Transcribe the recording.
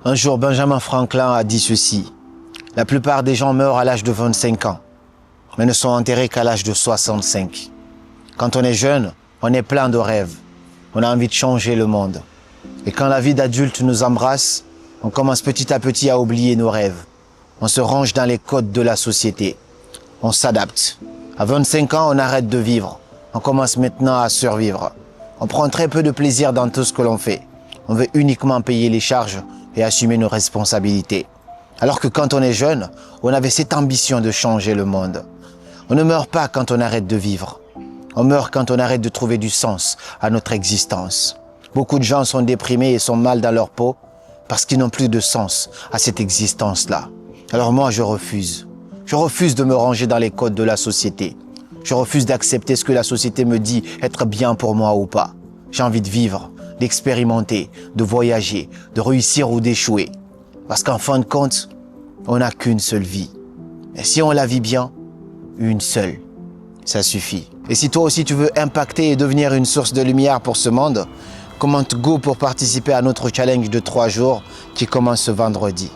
Un jour, Benjamin Franklin a dit ceci. La plupart des gens meurent à l'âge de 25 ans, mais ne sont enterrés qu'à l'âge de 65. Quand on est jeune, on est plein de rêves. On a envie de changer le monde. Et quand la vie d'adulte nous embrasse, on commence petit à petit à oublier nos rêves. On se range dans les codes de la société. On s'adapte. À 25 ans, on arrête de vivre. On commence maintenant à survivre. On prend très peu de plaisir dans tout ce que l'on fait. On veut uniquement payer les charges et assumer nos responsabilités. Alors que quand on est jeune, on avait cette ambition de changer le monde. On ne meurt pas quand on arrête de vivre. On meurt quand on arrête de trouver du sens à notre existence. Beaucoup de gens sont déprimés et sont mal dans leur peau parce qu'ils n'ont plus de sens à cette existence-là. Alors moi, je refuse. Je refuse de me ranger dans les codes de la société. Je refuse d'accepter ce que la société me dit être bien pour moi ou pas. J'ai envie de vivre, d'expérimenter, de voyager, de réussir ou d'échouer. Parce qu'en fin de compte, on n'a qu'une seule vie. Et si on la vit bien, une seule, ça suffit. Et si toi aussi tu veux impacter et devenir une source de lumière pour ce monde, commente go pour participer à notre challenge de 3 jours qui commence ce vendredi.